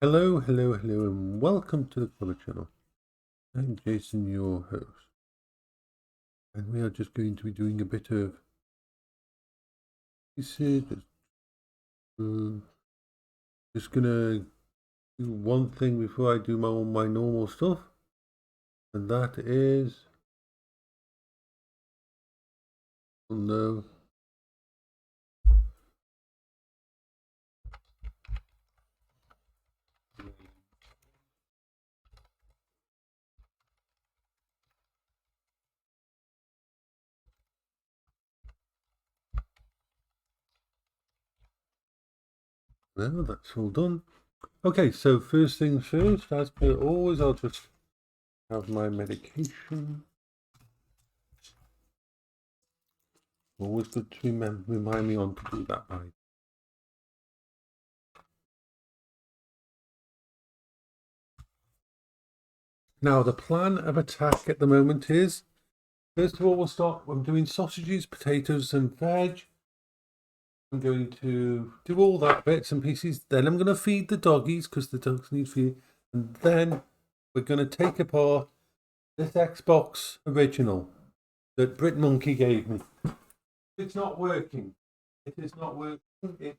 Hello, and welcome to the Colour Channel. I'm Jason, your host, and we are just going to be doing a bit of research. Just gonna do one thing before I do my normal stuff, and that is, oh no. No, that's all done. Okay, so first things first, as per always, I'll just have my medication. Always good to remind me on to do that by. Now, the plan of attack at the moment is, first of all, we'll start. I'm doing sausages, potatoes, and veg. I'm going to do all that bits and pieces. Then I'm going to feed the doggies because the dogs need feeding. And then we're going to take apart this Xbox original that Brit Monkey gave me. It's not working. It is not working. It's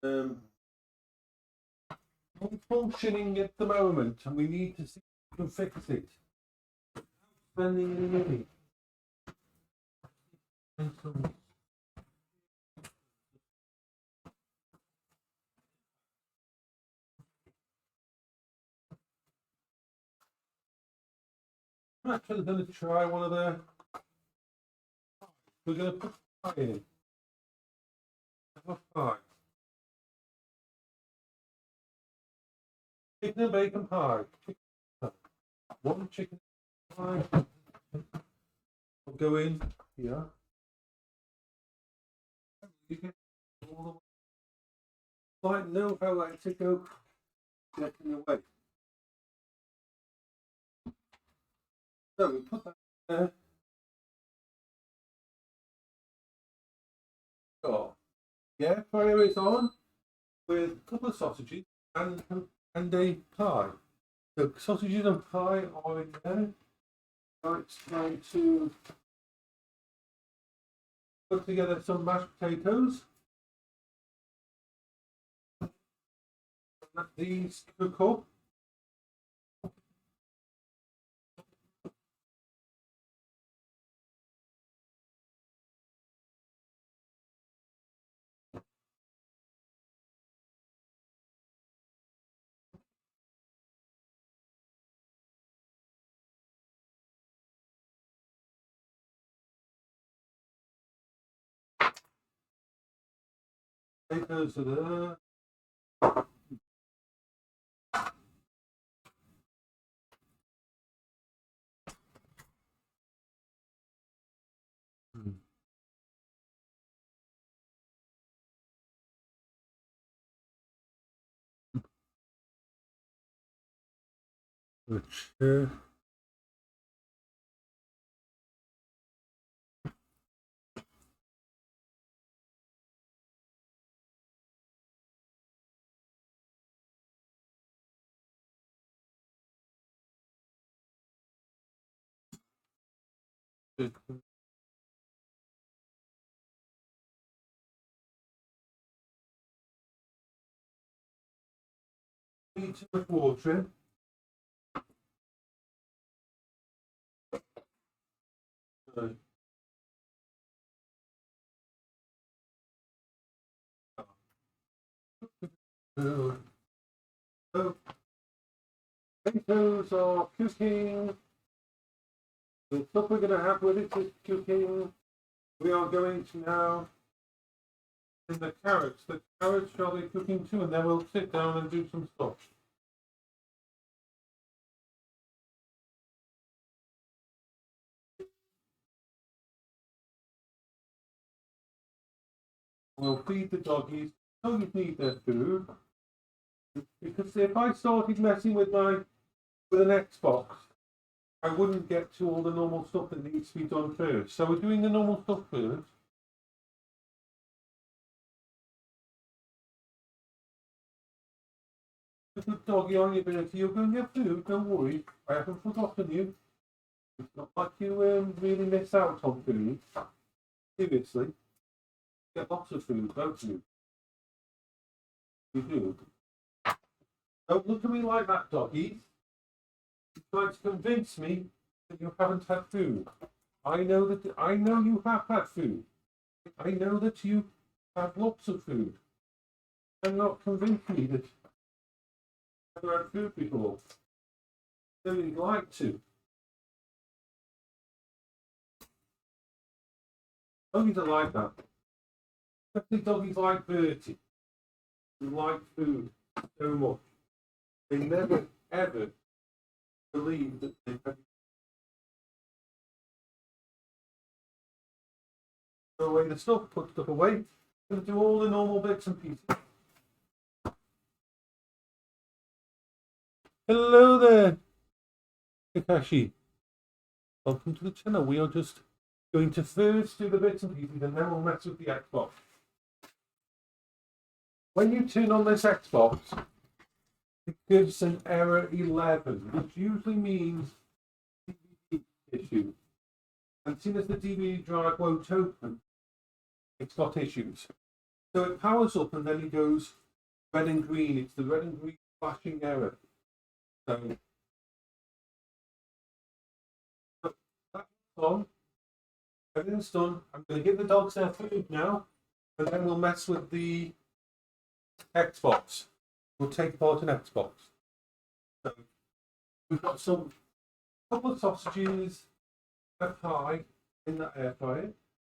not functioning at the moment, and we need to see if we can fix it. Spending any money. I'm actually going to try one of the. We're going to put pie in. Have a pie. Chicken and bacon pie. One chicken pie. Will go in here. You get all the way. Like no how I to go getting away. So we put that there. Oh, yeah, fire is on with a couple of sausages and a pie. So sausages and pie are in there. Now it's time to put together some mashed potatoes. Let these cook up. Potatoes are there. Which need too much water in. So, potatoes are cooking. The stuff we're going to have with it is cooking. We are going to now in the carrots. The carrots shall be cooking too, and then we'll sit down and do some stuff. We'll feed the doggies. Doggies need their food. Because if I started messing with an Xbox, I wouldn't get to all the normal stuff that needs to be done first. So we're doing the normal stuff first. Put the doggy on your bed. You're going to get food. Don't worry. I haven't forgotten you. It's not like you really miss out on food. Seriously. You get lots of food, don't you? You do. Don't look at me like that, doggy. You're trying to convince me that you haven't had food. I know you have had food. I know that you have lots of food. I'm not convinced me that you've never had food before. So you'd like to. Doggies are like that. Especially doggies like Bertie, who like food so much. They never, ever believe that they have throw away the stuff, put stuff away, and do all the normal bits and pieces. Hello there, Kakashi. Welcome to the channel. We are just going to first do the bits and pieces, and then we'll mess with the Xbox. When you turn on this Xbox, it gives an error 11, which usually means DVD issue. And seeing as the DVD drive won't open, it's got issues. So it powers up and then it goes red and green. It's the red and green flashing error. So that's on. Everything's done. I'm going to give the dogs their food now, and then we'll mess with the Xbox. We'll take apart an Xbox. So we've got a couple of sausages, a pie in that air fryer.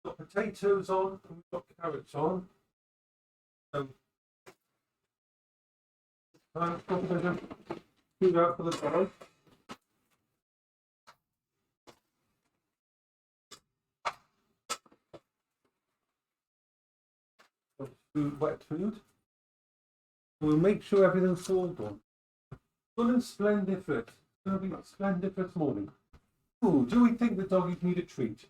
We've got potatoes on, and we've got carrots on. So time to put a bit of food out for the dog. Food, wet food. We'll make sure everything's all done. Done and splendiferous. It's going to be splendiferous morning. Ooh, do we think the doggies need a treat?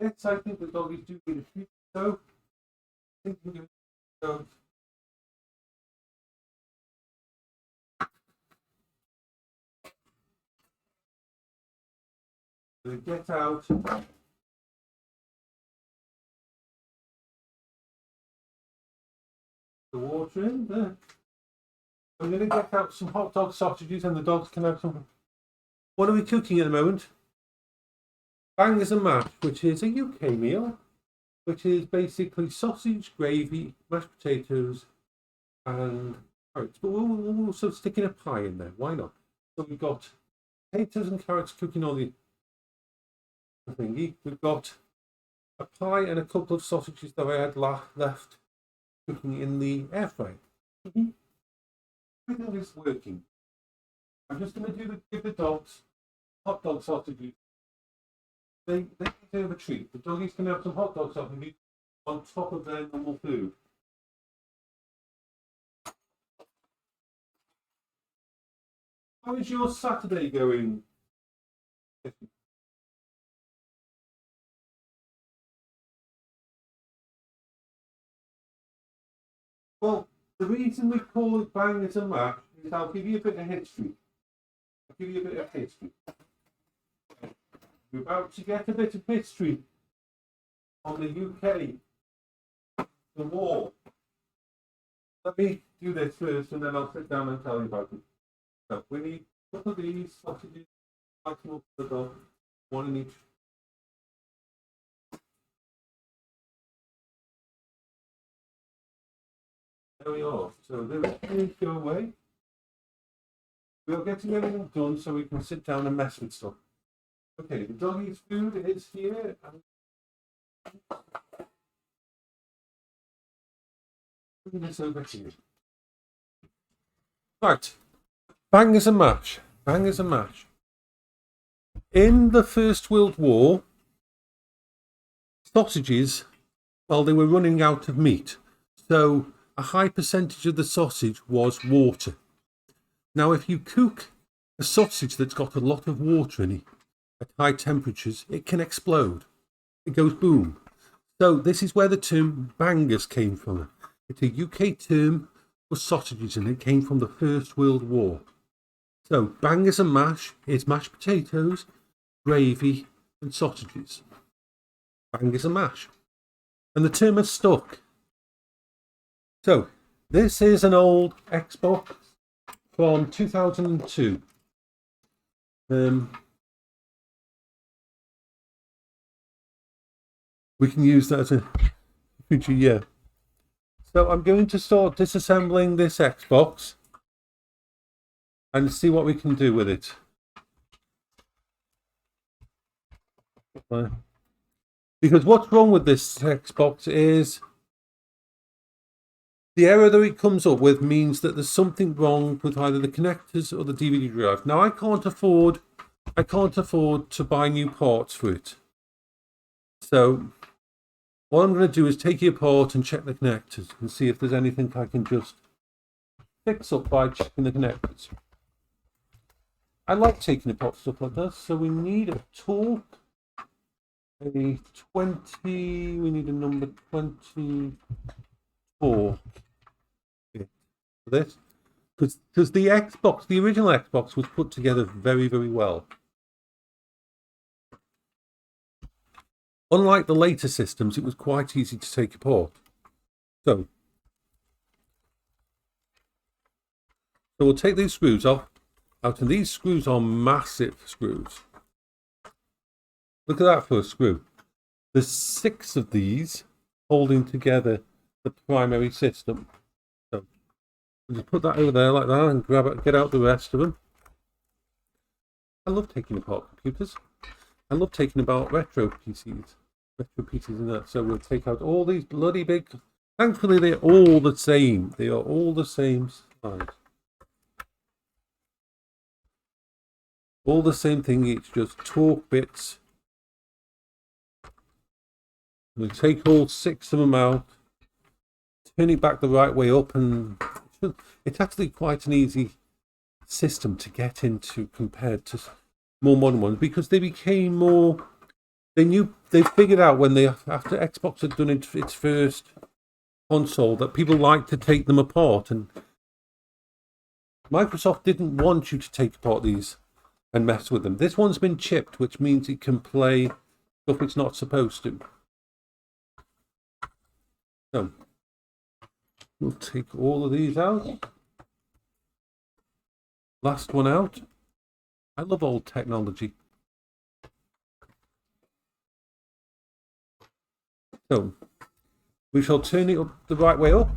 Yes, I think the doggies do need a treat. So, I think we're going to go. We'll get out. The water in there. I'm going to get out some hot dog sausages and the dogs can have some. What are we cooking at the moment? Bangers and mash, which is a UK meal, which is basically sausage, gravy, mashed potatoes, and carrots. But we'll also stick in a pie in there. Why not? So we've got potatoes and carrots cooking on the thingy. We've got a pie and a couple of sausages that I had left cooking in the air fryer. Everything is working. I'm just going to give the dogs hot dog sausages. They deserve a treat. The doggies can have some hot dog sausages on top of their normal food. How is your Saturday going? Well, the reason we call it bangers and mash is I'll give you a bit of history. We're about to get a bit of history on the UK, the war. Let me do this first and then I'll sit down and tell you about it. So we need a couple of these sausages, like them up for the dog, one in each. There we are. So those go away. We're getting everything done so we can sit down and mess with stuff. Okay, the doggy's food is here. Bring this over here. Right. Bangers and mash. Bangers and mash. In the First World War, sausages, well, they were running out of meat. So a high percentage of the sausage was water. Now, if you cook a sausage that's got a lot of water in it at high temperatures, it can explode. It goes boom. So this is where the term bangers came from. It's a UK term was sausages, and it came from the First World War. So bangers and mash is mashed potatoes, gravy, and sausages. Bangers and mash. And the term has stuck. So this is an old Xbox from 2002. We can use that as a future year. So I'm going to start disassembling this Xbox and see what we can do with it. Because what's wrong with this Xbox is the error that it comes up with means that there's something wrong with either the connectors or the DVD drive. Now I can't afford to buy new parts for it. So what I'm going to do is take it apart and check the connectors and see if there's anything I can just fix up by checking the connectors. I like taking apart stuff like this. So we need a torque, a 20, we need a number 20 torque for this. Because the Xbox, the original Xbox was put together very, very well. Unlike the later systems, it was quite easy to take apart. So we'll take these screws off. Out, and these screws are massive screws. Look at that for a screw. There's 6 of these holding together the primary system. So we'll just put that over there like that and grab it, get out the rest of them. I love taking apart computers. I love taking apart retro PCs and that. So we'll take out all these bloody big. Thankfully, they're all the same. They are all the same size. All the same thing, it's just torque bits. We'll take all 6 of them out, turn it back the right way up, and it's actually quite an easy system to get into compared to more modern ones, because they became more, they figured out when after Xbox had done its first console that people like to take them apart, and Microsoft didn't want you to take apart these and mess with them. This one's been chipped, which means it can play stuff it's not supposed to. So we'll take all of these out. Last one out. I love old technology. So we shall turn it up the right way up.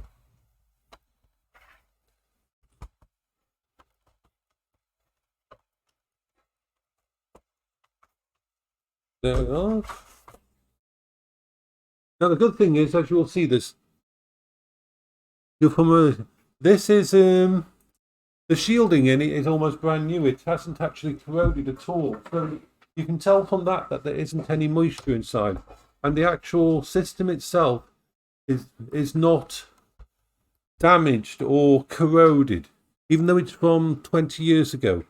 There we are. Now the good thing is, as you will see, this is the shielding in it is almost brand new. It hasn't actually corroded at all. So you can tell from that there isn't any moisture inside, and the actual system itself is not damaged or corroded, even though it's from 20 years ago.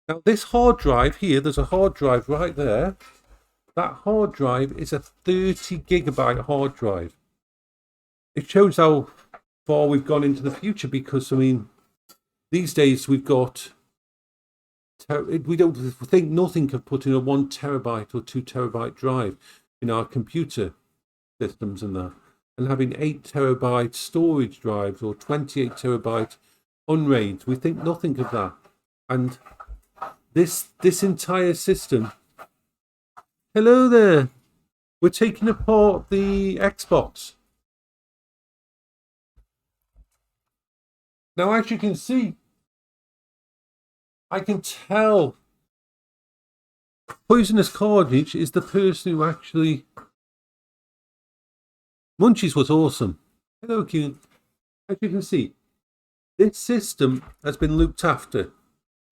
Now this hard drive here, there's a hard drive right there. That hard drive is a 30 gigabyte hard drive. It shows how far we've gone into the future, because I mean, these days we've got, we don't think nothing of putting a 1 terabyte or 2 terabyte drive in our computer systems and that, and having 8 terabyte storage drives or 28 terabyte unraid. We think nothing of that. And this entire system. Hello there. We're taking apart the Xbox. Now, as you can see, I can tell Poisonous Carnage is the person who actually... Munchies was awesome. Hello, Q. As you can see, this system has been looked after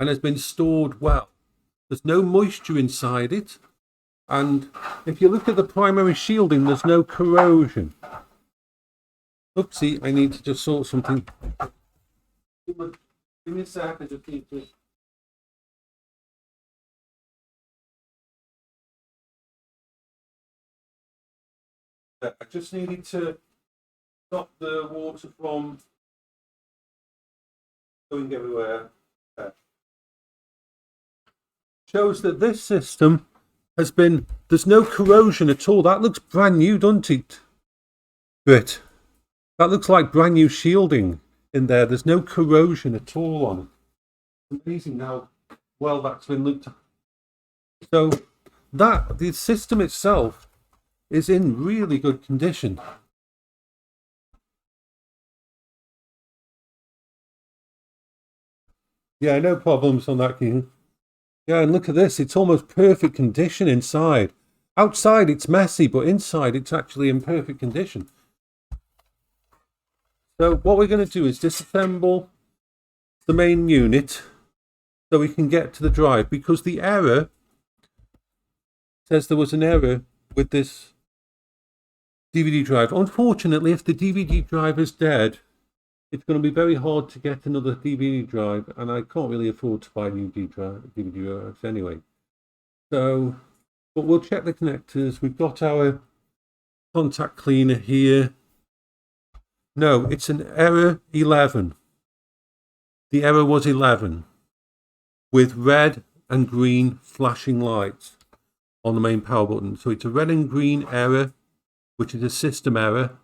and has been stored well. There's no moisture inside it. And if you look at the primary shielding, there's no corrosion. Oopsie, I need to just sort something. Give me a sec, I just need to... I just needed to stop the water from going everywhere. Shows that this system has been, there's no corrosion at all. That looks brand new, doesn't it? But that looks like brand new shielding in there. There's no corrosion at all on it. It's amazing how well that's been looked at. So that the system itself is in really good condition. Yeah, no problems on that, King. Yeah, and look at this. It's almost perfect condition inside. Outside it's messy, but inside it's actually in perfect condition. So what we're going to do is disassemble the main unit so we can get to the drive, because the error says there was an error with this DVD drive. Unfortunately, if the DVD drive is dead, it's going to be very hard to get another DVD drive, and I can't really afford to buy new DVD drives anyway. So, but we'll check the connectors. We've got our contact cleaner here. No, it's an error 11. The error was 11 with red and green flashing lights on the main power button. So it's a red and green error, which is a system error,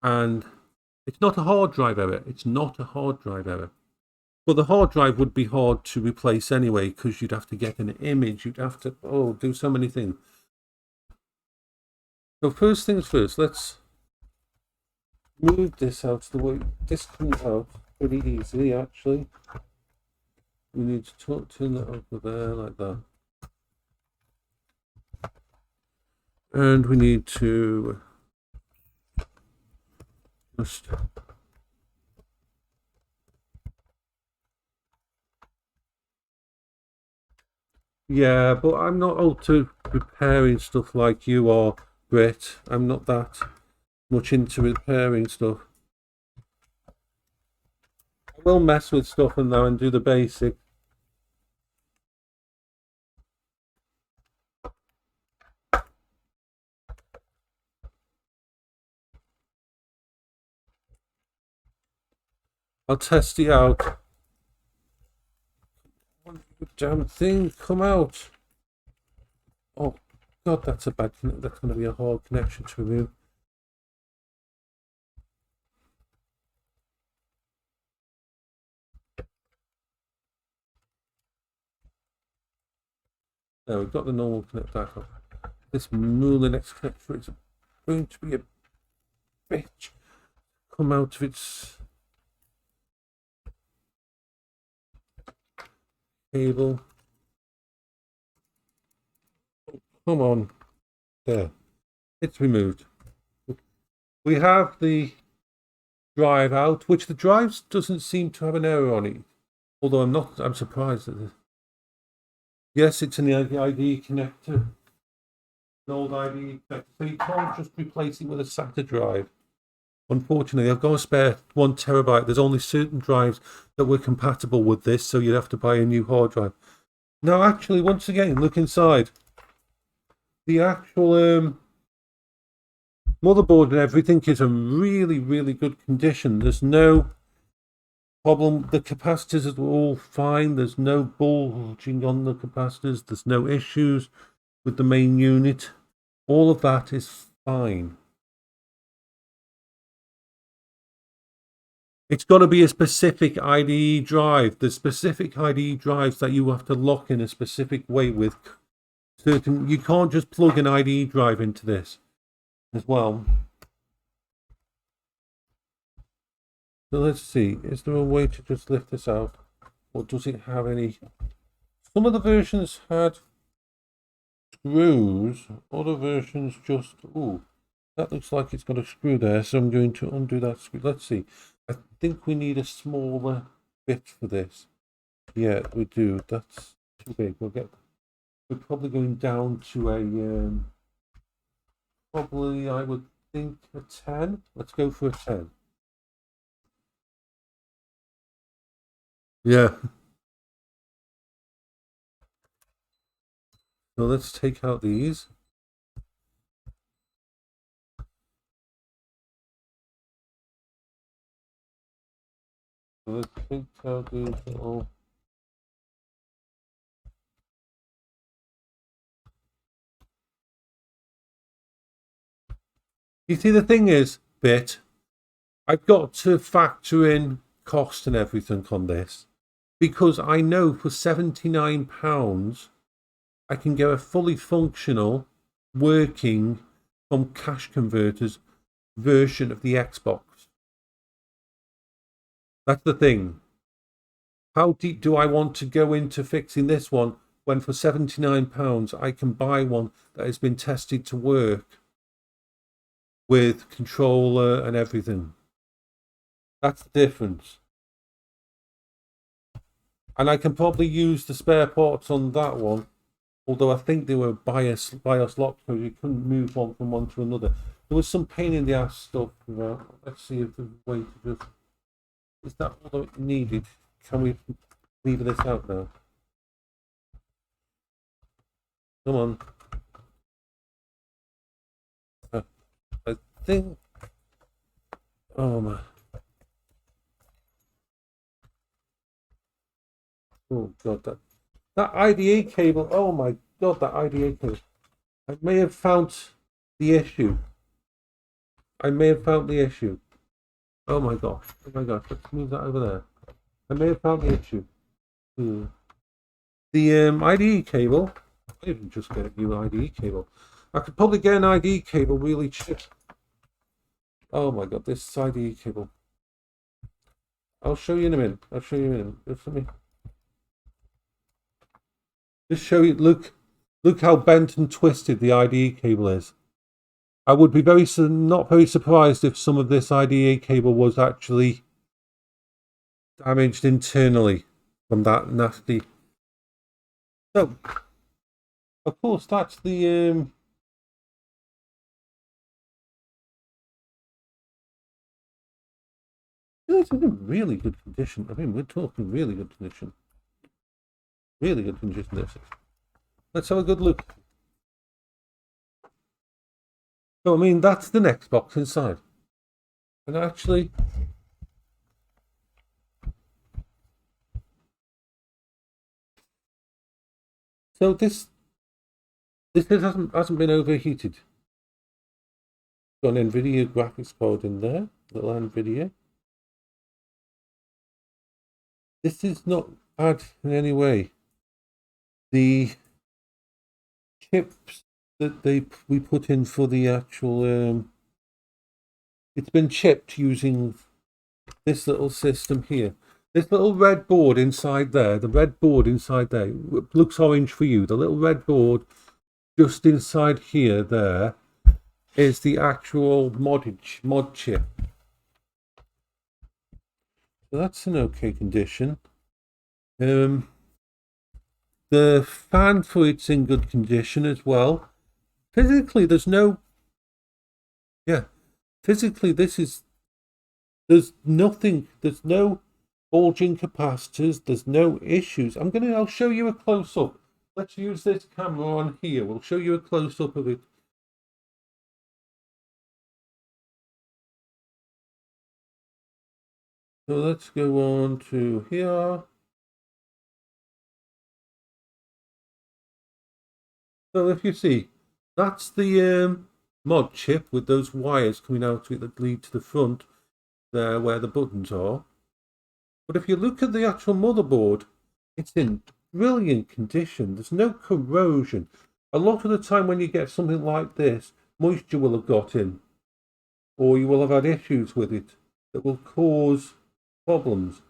and it's not a hard drive error. It's not a hard drive error. Well, the hard drive would be hard to replace anyway, because you'd have to get an image. You'd have to, do so many things. So first things first, let's move this out of the way. This comes out pretty easily, actually. We need to turn that over there like that. And we need to just yeah, but I'm not up to repairing stuff like you are, Britt. I'm not that much into repairing stuff. I will mess with stuff and now and do the basic. I'll test it out. Damn thing, come out. Oh God, that's a bad, that's going to be a hard connection to remove. There, we've got the normal connect back on. This Mulinex connector is going to be a bitch. Come out of its cable. Come on. There. It's removed. We have the drive out, which the drive doesn't seem to have an error on it. Although I'm surprised at this. Yes, it's an ID connector. An old ID connector. So you can't just replace it with a SATA drive. Unfortunately, I've got a spare 1 terabyte. There's only certain drives that were compatible with this, so you'd have to buy a new hard drive. Now, actually, once again, look inside. The actual motherboard and everything is in really, really good condition. There's no problem. The capacitors are all fine. There's no bulging on the capacitors. There's no issues with the main unit. All of that is fine. It's got to be a specific IDE drive. There's specific IDE drives that you have to lock in a specific way with certain. You can't just plug an IDE drive into this as well. So let's see. Is there a way to just lift this out, or does it have any? Some of the versions had screws. Other versions just. Ooh, that looks like it's got a screw there. So I'm going to undo that screw. Let's see. I think we need a smaller bit for this. Yeah, we do. That's too big. We're probably going down to a probably I would think a 10. Let's go for a 10. Yeah. So let's take out these. So let's think how these little. You see, the thing is, I've got to factor in cost and everything on this, because I know for £79 I can get a fully functional, working from cash converters version of the Xbox. That's the thing. How deep do I want to go into fixing this one when for £79 I can buy one that has been tested to work with controller and everything? That's the difference. And I can probably use the spare parts on that one, although I think they were BIOS locked, so you couldn't move one from one to another. There was some pain in the ass stuff. Let's see if there's a way to just. Is that all that it needed? Can we leave this out now? Come on. I think. Oh my. Oh god, that IDE cable. Oh my god, that IDE cable. I may have found the issue. Oh my gosh. Oh my gosh. Let's move that over there. I may have found the issue. The IDE cable. I even just get a new IDE cable. I could probably get an IDE cable really cheap. Oh my god, this IDE cable. I'll show you in a minute. Just let me. Just show you. Look how bent and twisted the IDE cable is. I would be not very surprised if some of this IDE cable was actually damaged internally from that nasty. So, of course, that's the it's in really good condition. I mean, we're talking really good condition. Really good condition. This. Let's have a good look. So, I mean, that's the next box inside. And actually, so this hasn't been overheated. Got an NVIDIA graphics card in there, little NVIDIA. This is not bad in any way. The chips that we put in for the actual it's been chipped using this little system here. This little red board inside there, looks orange for you. The little red board just inside here there is the actual mod chip. So that's in okay condition. The fan for it's in good condition as well. Physically, there's no nothing, there's no bulging capacitors, there's no issues. I'll show you a close-up. Let's use this camera on here. We'll show you a close-up of it. So let's go on to here. So if you see, that's the mod chip with those wires coming out to it that lead to the front there where the buttons are. But if you look at the actual motherboard, it's in brilliant condition. There's no corrosion. A lot of the time when you get something like this, moisture will have got in, or you will have had issues with it that will cause problems.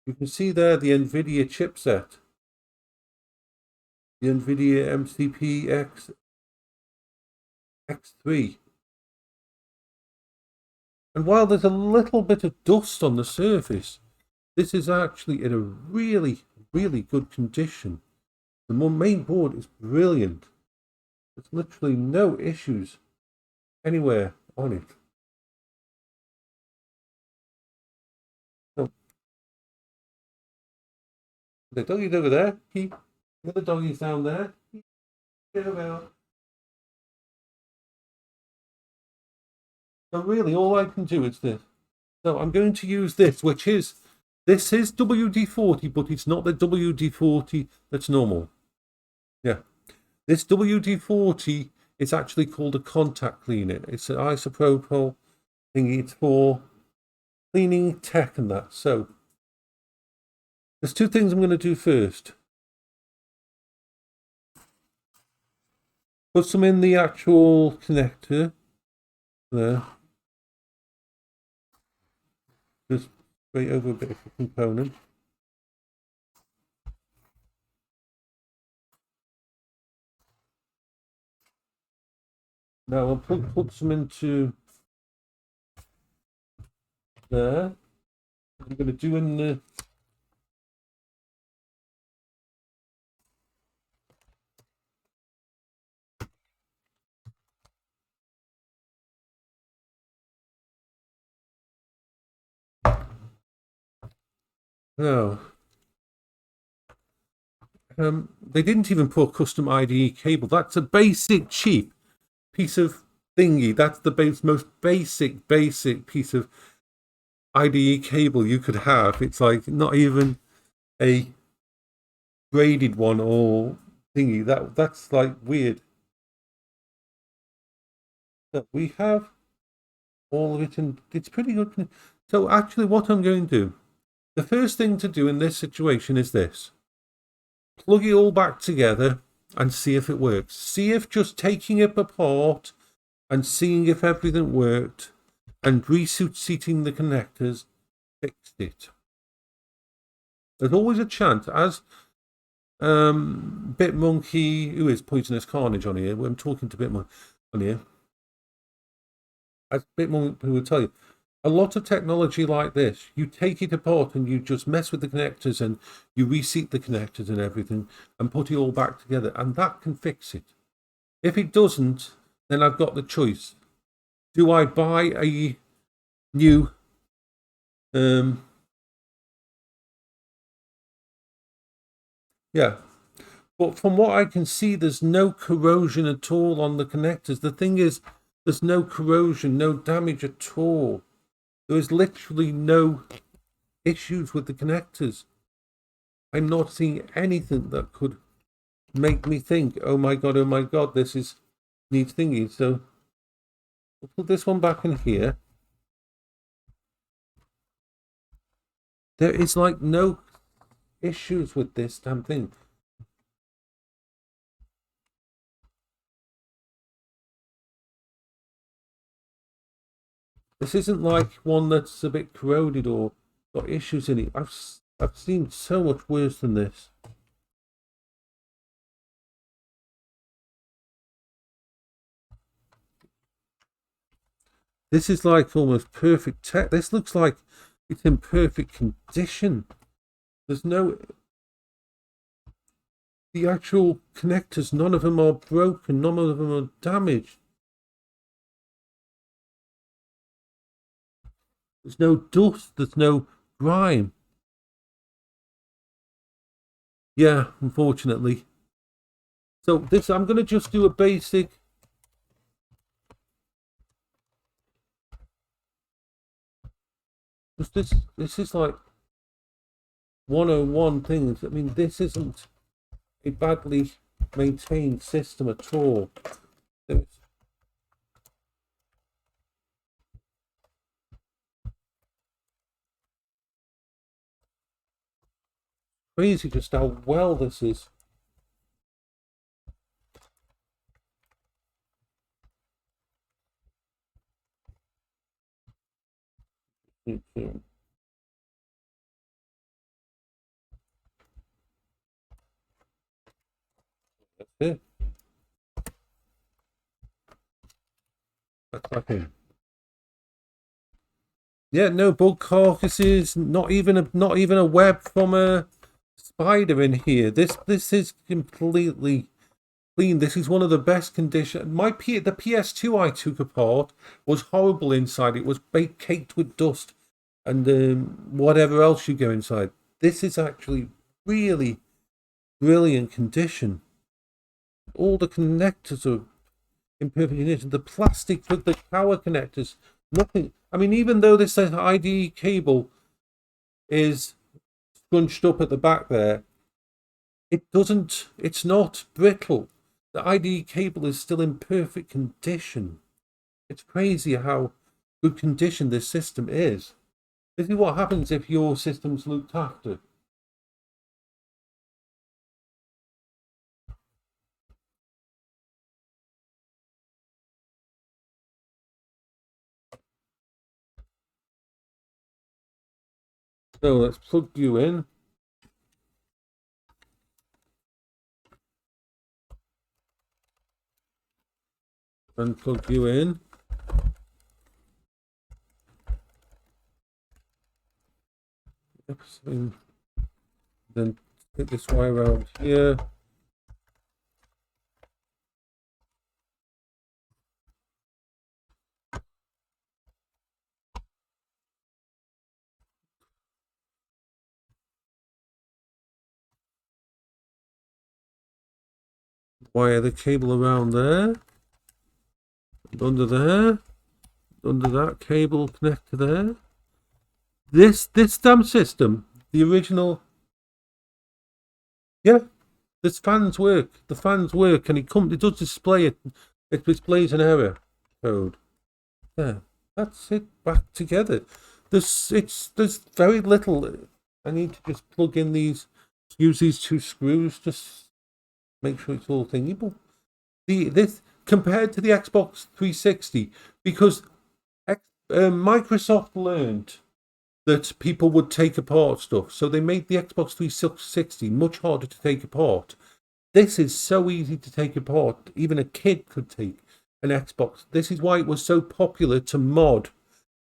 You can see there the NVIDIA chipset, the NVIDIA MCP X3. And while there's a little bit of dust on the surface, this is actually in a really, really good condition. The main board is brilliant. There's literally no issues anywhere on it. So, the doggy's over there. The other doggy's down there. So really, all I can do is this. So I'm going to use this, which is This is WD-40, but it's not the WD-40 that's normal. Yeah. This WD-40 is actually called a contact cleaner. It's an isopropyl thingy. It's for cleaning tech and that. So there's two things I'm going to do first. Put some in the actual connector there. Just spray over a bit of the component. Now I'll put some into there. I'm going to do in the no. They didn't even put a custom IDE cable. That's a basic cheap piece of thingy. That's the most basic piece of IDE cable you could have. It's like not even a braided one or thingy. That's like weird. But we have all of it, and it's pretty good. So actually, what I'm going to do, the first thing to do in this situation is this: plug it all back together and see if it works. See if just taking it apart and seeing if everything worked and reseating the connectors fixed it. There's always a chance, as BitMonkey, who is Poisonous Carnage on here, I'm talking to BitMonkey on here, as BitMonkey will tell you, a lot of technology like this, you take it apart and you just mess with the connectors and you reseat the connectors and everything and put it all back together, and that can fix it. If it doesn't, then I've got the choice. Do I buy a new yeah, but from what I can see, there's no corrosion at all on the connectors. The thing is, there's no corrosion, no damage at all. There is literally no issues with the connectors. I'm not seeing anything that could make me think, oh my god, this needs thingy. So we'll put this one back in here. There is like no issues with this damn thing. This isn't like one that's a bit corroded or got issues in it. I've seen so much worse than this. This is like almost perfect tech. This looks like it's in perfect condition. There's no... The actual connectors, none of them are broken. None of them are damaged. There's no dust. There's no grime. Yeah, unfortunately. So this, I'm going to just do a basic... This is like 101 things. I mean, this isn't a badly maintained system at all. It's crazy just how well this is. That's it. That's like it. Yeah, no bug carcasses, not even a web from a spider in here. This is completely clean. This is one of the best condition. The PS2 I took apart was horrible inside. It was caked with dust and whatever else you go inside. This is actually really brilliant condition. All the connectors are in perfect condition. The plastic with the power connectors, nothing. I mean, even though this IDE cable is scrunched up at the back there, it's not brittle. The IDE cable is still in perfect condition. It's crazy how good condition this system is. This is what happens if your system's looked after. So let's plug you in. And plug you in. Then take this wire around here. Wire the cable around there. Under there. Under that cable connect to there. This damn system, the original. Yeah, this fans work. The fans work, and it does display it. It displays an error code. There, that's it. Back together. There's very little. I need to just plug in these. Use these two screws. Just make sure it's all thingable. This compared to the Xbox 360, because Microsoft learned that people would take apart stuff, so they made the Xbox 360 much harder to take apart. This is so easy to take apart, even a kid could take an Xbox. This is why it was so popular to mod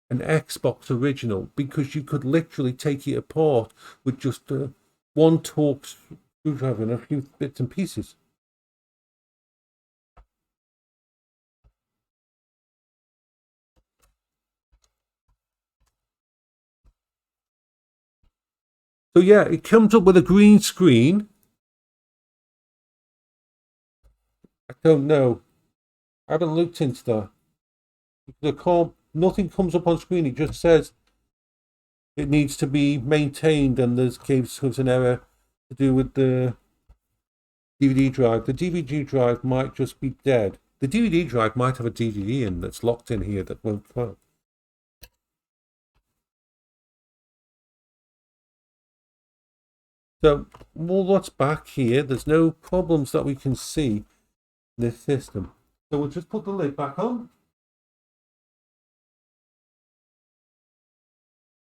an Xbox original, because you could literally take it apart with just one Torx screwdriver and a few bits and pieces. So yeah, it comes up with a green screen. I don't know. I haven't looked into that. Nothing comes up on screen. It just says it needs to be maintained, and there's an error to do with the DVD drive. The DVD drive might just be dead. The DVD drive might have a DVD in that's locked in here that won't come. So, well, what's back here? There's no problems that we can see in this system. So we'll just put the lid back on.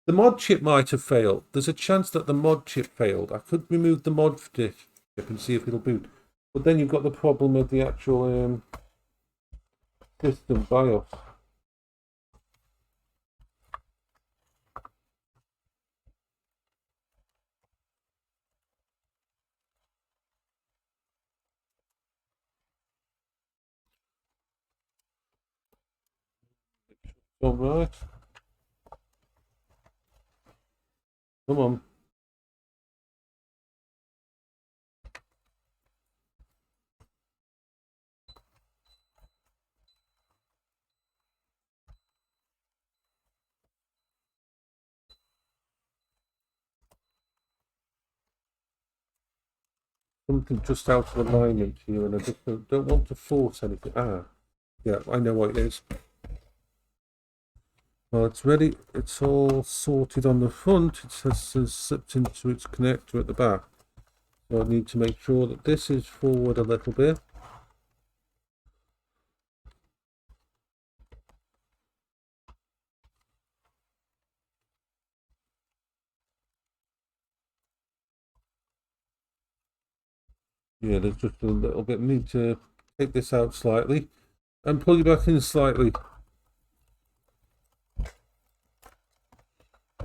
The mod chip might have failed. There's a chance that the mod chip failed. I could remove the mod chip and see if it'll boot. But then you've got the problem of the actual system BIOS. All right. Come on. Something just out of alignment here, and I just don't want to force anything. Yeah, I know what it is. Well, it's ready. It's all sorted on the front. It says slipped into its connector at the back. So I need to make sure that this is forward a little bit. Yeah, there's just a little bit. I need to take this out slightly and plug it back in slightly.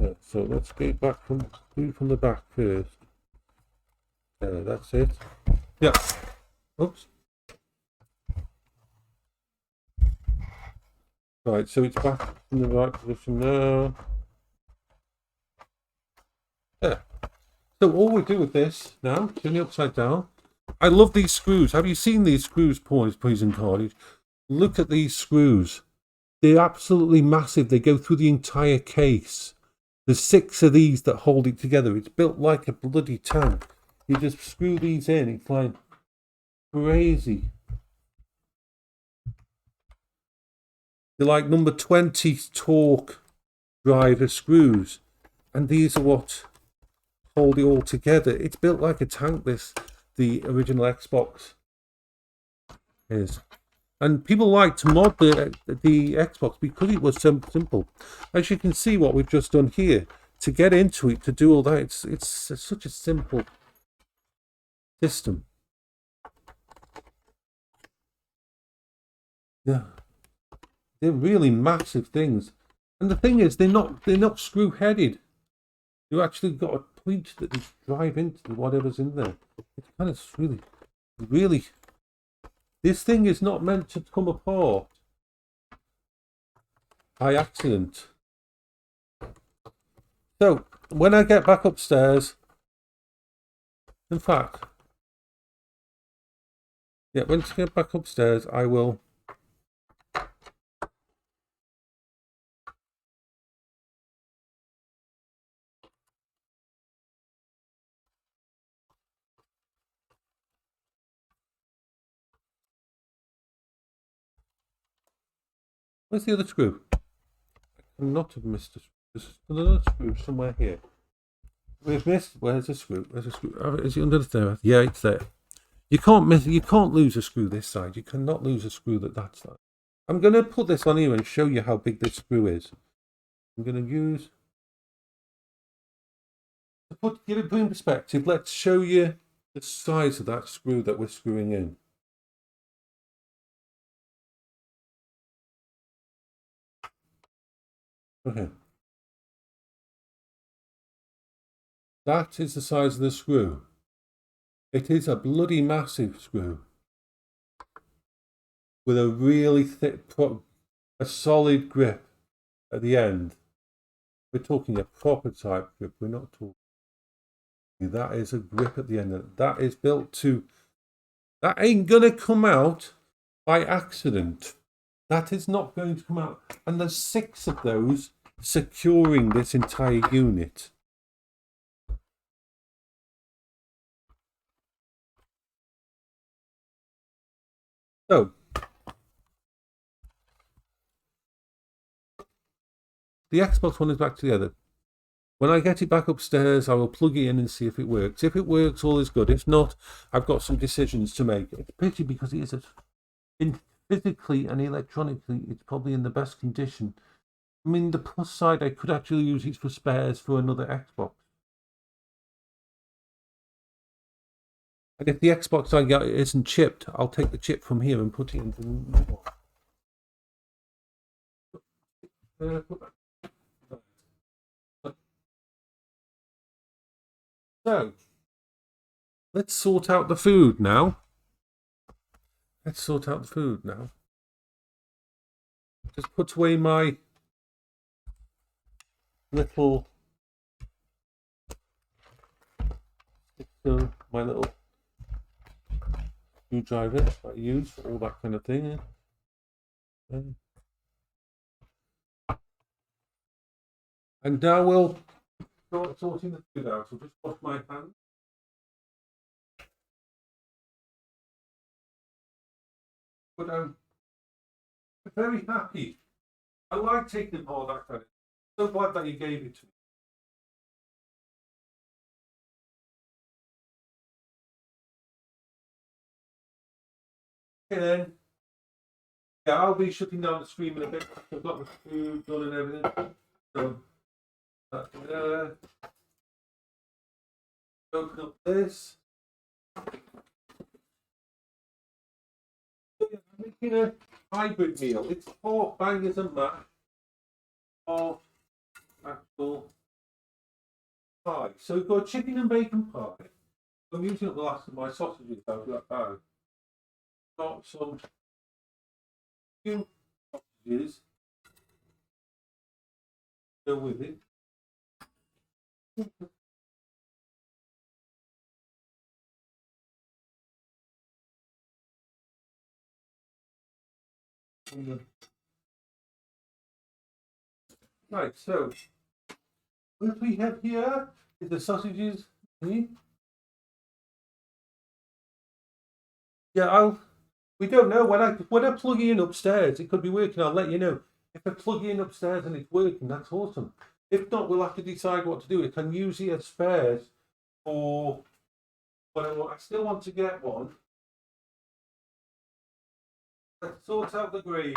Yeah, so let's get it back from the back first. That's it. Yeah. Oops. Right, so it's back in the right position now. Yeah. So all we do with this now, turn it upside down. I love these screws. Have you seen these screws, Poise and Carnage? Look at these screws. They're absolutely massive. They go through the entire case. There's 6 of these that hold it together. It's built like a bloody tank. You just screw these in, it's like crazy. They're like number 20 torque driver screws, and these are what hold it all together. It's built like a tank, the original Xbox is. And people like to mod the Xbox because it was so simple. As you can see, what we've just done here, to get into it, to do all that, it's such a simple system. Yeah, they're really massive things. And the thing is, they're not screw-headed. You've actually got a point that you drive into whatever's in there. It's kind of really. This thing is not meant to come apart by accident. So when I get back upstairs, in fact, yeah, when I get back upstairs, I will. Where's the other screw? I cannot have missed a screw. There's another screw somewhere here. We've missed. Where's the screw? Where's the screw? Oh, is it under there? Yeah, it's there. You can't miss. You can't lose a screw this side. You cannot lose a screw that side. I'm going to put this on here and show you how big this screw is. I'm going to use to give it in perspective. Let's show you the size of that screw that we're screwing in. Okay. That is the size of the screw. It is a bloody massive screw with a really thick, a solid grip at the end. We're talking a proper type grip. We're not talking. That is a grip at the end of it. That is built to. That ain't gonna come out by accident. That is not going to come out. And there's 6 of those securing this entire unit. So, the Xbox One is back together. When I get it back upstairs, I will plug it in and see if it works. If it works, all is good. If not, I've got some decisions to make. It's a pity because it is physically and electronically, it's probably in the best condition. I mean, the plus side, I could actually use it for spares for another Xbox. And if the Xbox I get isn't chipped, I'll take the chip from here and put it into the new one. So, let's sort out the food now. Just put away my little screwdriver that I use for all that kind of thing. And now we'll start sorting the food out. I'll just wash my hands. But I'm very happy. I like taking apart that kind of. So glad that you gave it to me. Okay then. Yeah, I'll be shutting down the stream in a bit. I've got the food done and everything. So that's there. Open up this. I'm making a hybrid meal. It's pork bangers and mash. Or actual pie. So we've got chicken and bacon pie. I'm using up the last of my sausages out of that bag. Got some few sausages. Go with it. Right, so What we have here is the sausages. Yeah, we don't know. When I plug in upstairs, it could be working. I'll let you know. If I plug in upstairs and it's working, that's awesome. If not, we'll have to decide what to do. I can use it as spares for I still want to get one. Let's sort out the gravy.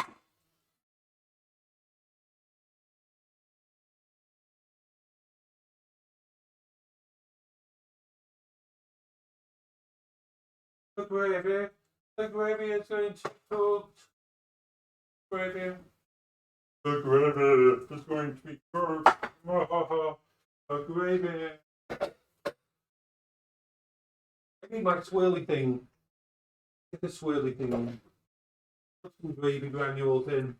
The gravy. The gravy is going to cook. Gravy. The gravy is going to be cooked. The gravy. I need my swirly thing. Get the swirly thing on. Put some gravy granules in.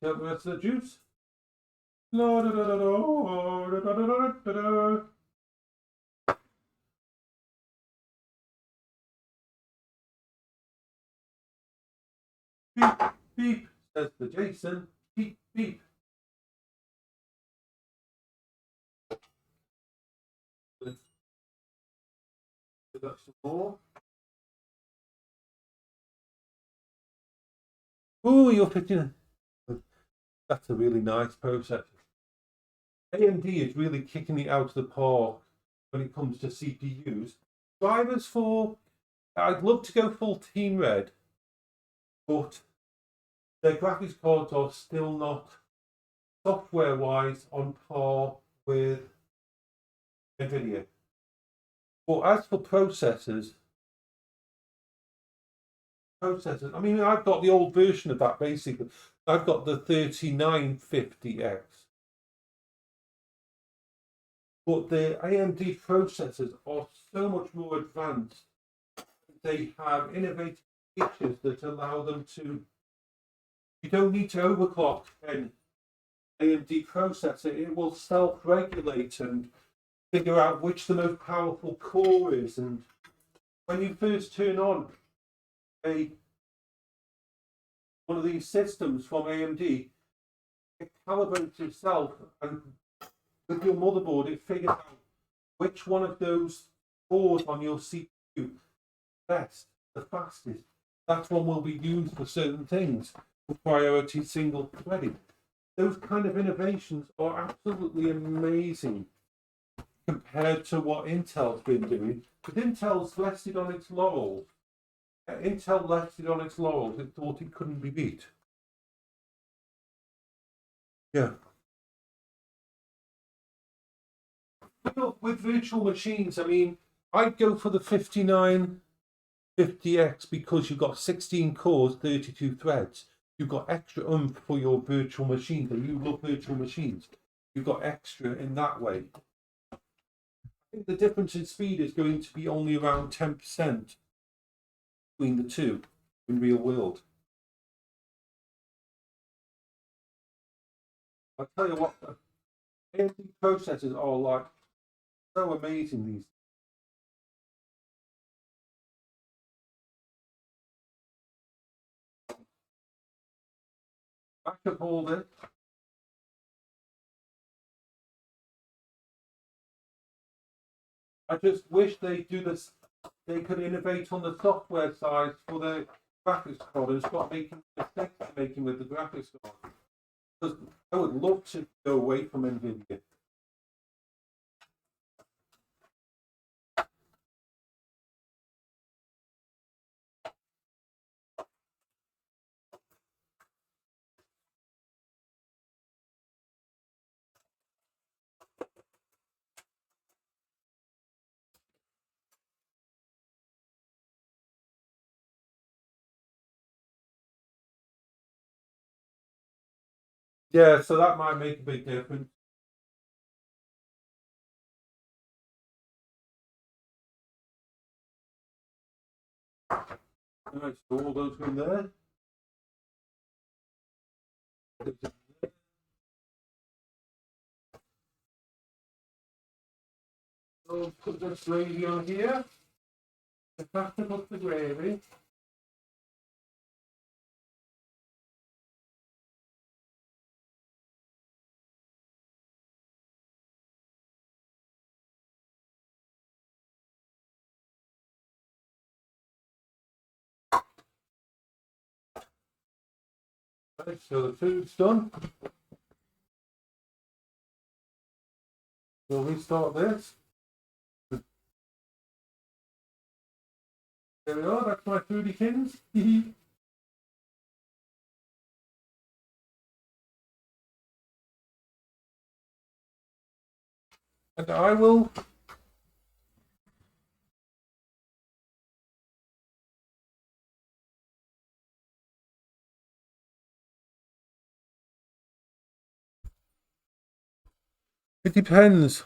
Get the rest of the juice. La, da, da, da, da, da, da, da, da, da. Beep, beep, says the Jason. Beep, beep. Got some more. Oh, you're 59. That's a really nice process. AMD is really kicking it out of the park when it comes to CPUs. Drivers for, I'd love to go full Team Red, but their graphics cards are still not software-wise on par with NVIDIA. But as for processors, I mean, I've got the old version of that basically. I've got the 3950X. But the AMD processors are so much more advanced. They have innovative features that allow them to. You don't need to overclock an AMD processor. It will self-regulate and figure out which the most powerful core is. And when you first turn on one of these systems from AMD, it calibrates itself, and with your motherboard, it figures out which one of those cores on your CPU best, the fastest. That one will be used for certain things, for priority single threading. Those kind of innovations are absolutely amazing compared to what Intel's been doing. Because Intel's rested on its laurels. Intel rested on its laurels. It thought it couldn't be beat. Yeah. With virtual machines, I mean, I'd go for the 5950X because you've got 16 cores, 32 threads. You've got extra oomph for your virtual machines, and you love virtual machines. You've got extra in that way. I think the difference in speed is going to be only around 10% between the two in real world. I tell you what, AMD processors are like so amazing these. Back up all this. I just wish they do this. They could innovate on the software side for the graphics card and stop making mistakes they're making with the graphics card. Because I would love to go away from NVIDIA. Yeah, so that might make a big difference. Alright, so all those in there. So put this gravy on here. I have to put the gravy. Right, so the food's done. We'll restart this. There we are, that's my foodiekins. And I will it depends.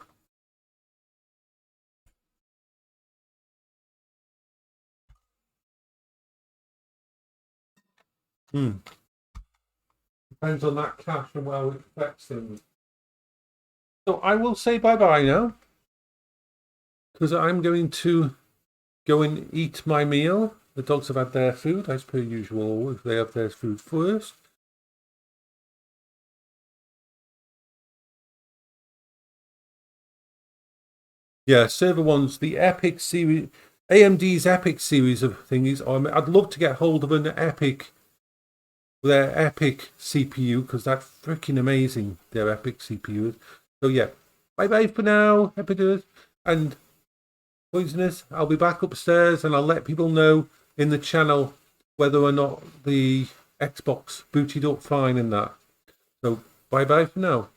Depends on that cash and how it affects things. So I will say bye-bye now. Because I'm going to go and eat my meal. The dogs have had their food, as per usual. They have their food first. Yeah, server ones, the Epic series, AMD's Epic series of thingies. I'd love to get hold of their Epic CPU, because that's freaking amazing, their Epic CPUs. So yeah, bye-bye for now, Epidus. And Poisonous, I'll be back upstairs and I'll let people know in the channel whether or not the Xbox booted up fine and that. So bye-bye for now.